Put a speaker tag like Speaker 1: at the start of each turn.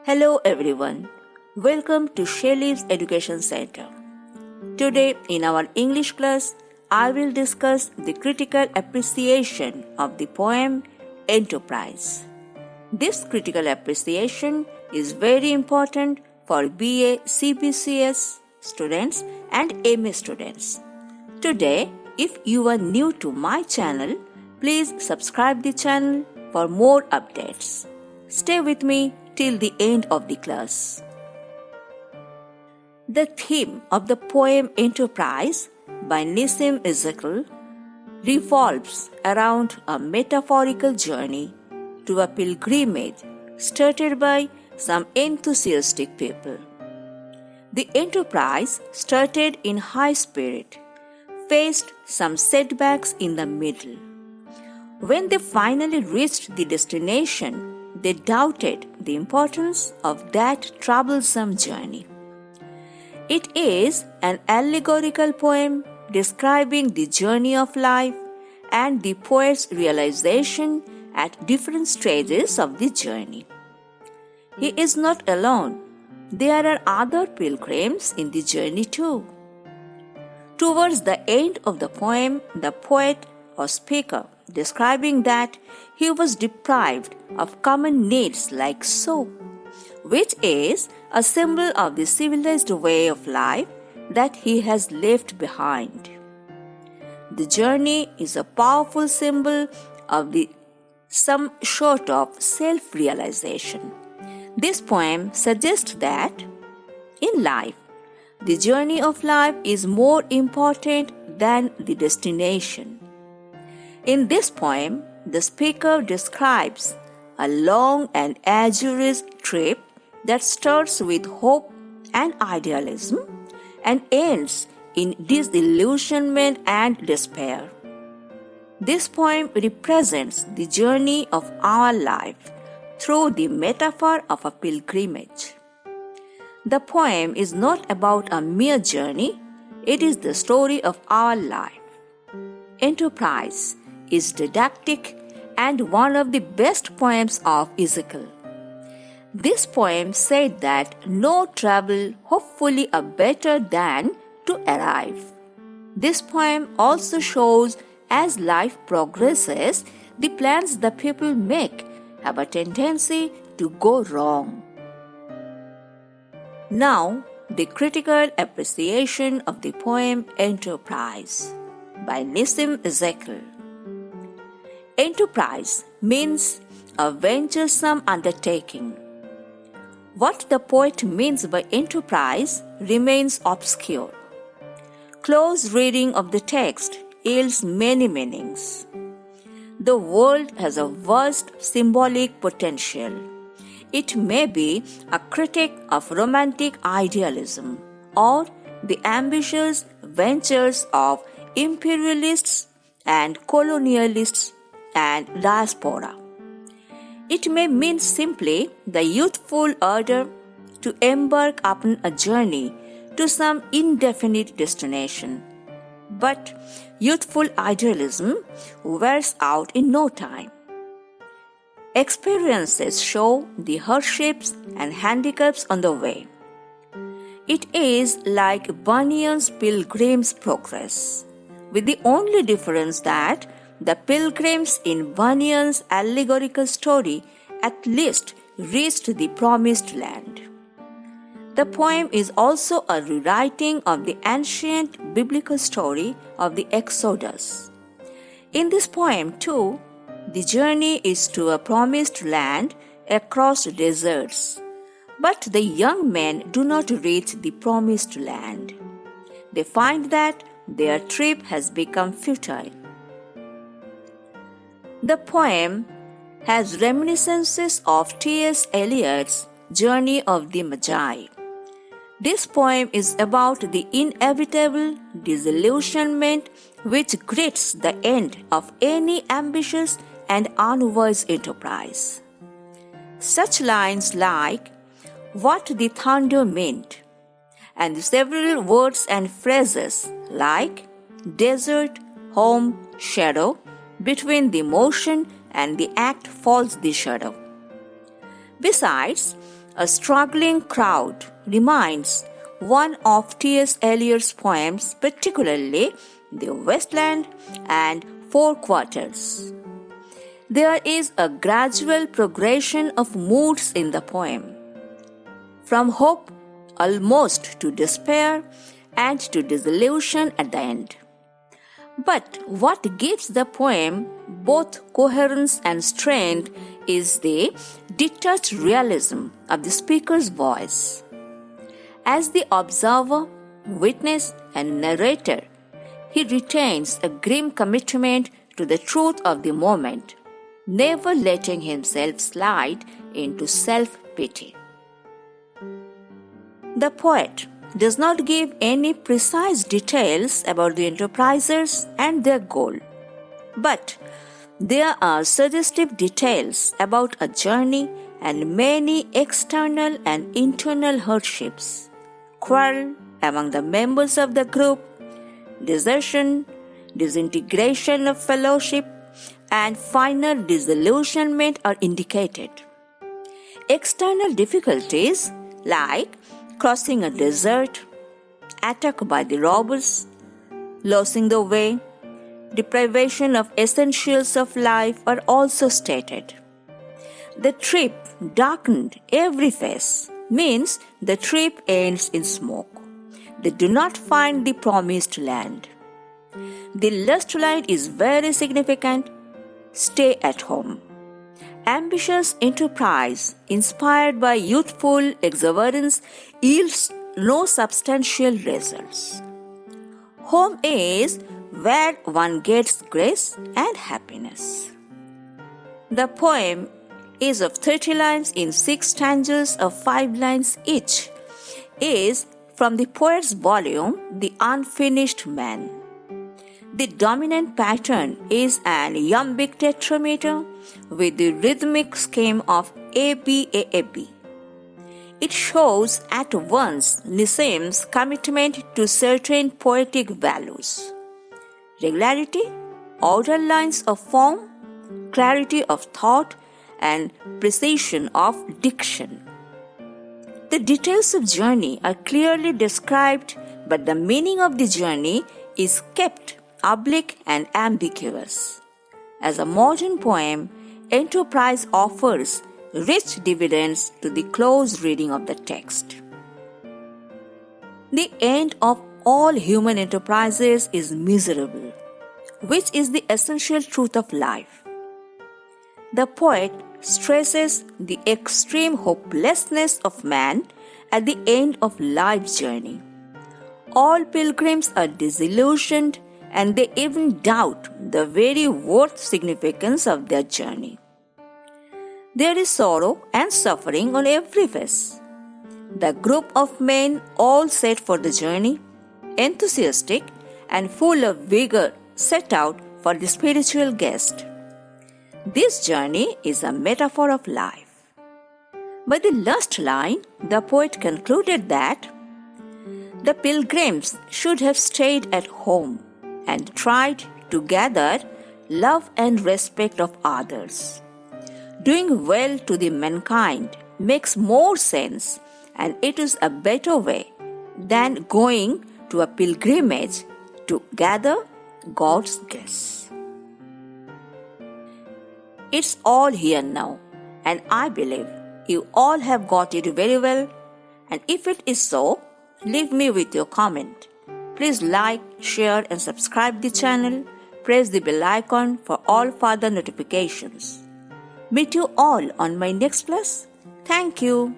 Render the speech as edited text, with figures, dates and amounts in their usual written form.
Speaker 1: Hello everyone. Welcome to Shelleyz Education Center. Today in our English class, I will discuss the critical appreciation of the poem Enterprise. This critical appreciation is very important for BA CBCS students and MA students. Today, if you are new to my channel, please subscribe the channel for more updates. Stay with me till the end of the class. The theme of the poem Enterprise by Nissim Ezekiel revolves around a metaphorical journey to a pilgrimage started by some enthusiastic people. The enterprise started in high spirit, faced some setbacks in the middle. When they finally reached the destination, they doubted the importance of that troublesome journey. It is an allegorical poem describing the journey of life and the poet's realization at different stages of the journey. He is not alone. There are other pilgrims in the journey too. Towards the end of the poem, the poet or speaker describing that he was deprived of common needs like soap, which is a symbol of the civilized way of life that he has left behind. The journey is a powerful symbol of some sort of self-realization. This poem suggests that in life, the journey of life is more important than the destination. In this poem, the speaker describes a long and arduous trip that starts with hope and idealism and ends in disillusionment and despair. This poem represents the journey of our life through the metaphor of a pilgrimage. The poem is not about a mere journey, it is the story of our life. Enterprise is didactic and one of the best poems of Ezekiel. This poem said that no travel hopefully are better than to arrive. This poem also shows as life progresses, the plans the people make have a tendency to go wrong. Now, the critical appreciation of the poem Enterprise by Nissim Ezekiel. Enterprise means a venturesome undertaking. What the poet means by enterprise remains obscure. Close reading of the text yields many meanings. The world has a vast symbolic potential. It may be a critic of romantic idealism or the ambitious ventures of imperialists and colonialists and diaspora. It may mean simply the youthful ardor to embark upon a journey to some indefinite destination. But youthful idealism wears out in no time. Experiences show the hardships and handicaps on the way. It is like Bunyan's Pilgrim's Progress, with the only difference that the pilgrims in Bunyan's allegorical story at least reached the promised land. The poem is also a rewriting of the ancient biblical story of the Exodus. In this poem, too, the journey is to a promised land across deserts. But the young men do not reach the promised land. They find that their trip has become futile. The poem has reminiscences of T.S. Eliot's Journey of the Magi. This poem is about the inevitable disillusionment which greets the end of any ambitious and unwise enterprise. Such lines like "What the thunder meant," and several words and phrases like desert, home, shadow, between the motion and the act falls the shadow. Besides, A struggling crowd reminds one of T.S. Eliot's poems, particularly The Wasteland and Four Quarters. There is a gradual progression of moods in the poem, from hope almost to despair and to disillusion at the end. But what gives the poem both coherence and strength is the detached realism of the speaker's voice. As the observer, witness, and narrator, he retains a grim commitment to the truth of the moment, never letting himself slide into self-pity. The poet does not give any precise details about the enterprisers and their goal, but there are suggestive details about a journey and many external and internal hardships, quarrel among the members of the group, desertion, disintegration of fellowship, and final disillusionment are indicated. External difficulties like crossing a desert, attack by the robbers, losing the way, deprivation of essentials of life are also stated. The trip darkened every face means the trip ends in smoke. They do not find the promised land. The last line is very significant. Stay at home. Ambitious enterprise inspired by youthful exuberance yields no substantial results. Home is where one gets grace and happiness. The poem is of 30 lines in 6 stanzas of 5 lines each, is from the poet's volume The Unfinished Man. The dominant pattern is an iambic tetrameter with the rhythmic scheme of ABAAB. It shows at once Nissim's commitment to certain poetic values: regularity, ordered lines of form, clarity of thought, and precision of diction. The details of journey are clearly described, but the meaning of the journey is kept oblique and ambiguous. As a modern poem, Enterprise offers rich dividends to the close reading of the text. The end of all human enterprises is miserable, which is the essential truth of life. The poet stresses the extreme hopelessness of man at the end of life's journey. All pilgrims are disillusioned, and they even doubt the very worth significance of their journey. There is sorrow and suffering on every face. The group of men all set for the journey, enthusiastic and full of vigor, set out for the spiritual guest. This journey is a metaphor of life. By the last line, the poet concluded that the pilgrims should have stayed at home and tried to gather love and respect of others. Doing well to the mankind makes more sense, and it is a better way than going to a pilgrimage to gather God's guests. It's all here now, and I believe you all have got it very well, and if it is so, leave me with your comment. Please like, share and subscribe the channel. Press the bell icon for all further notifications. Meet you all on my next class. Thank you.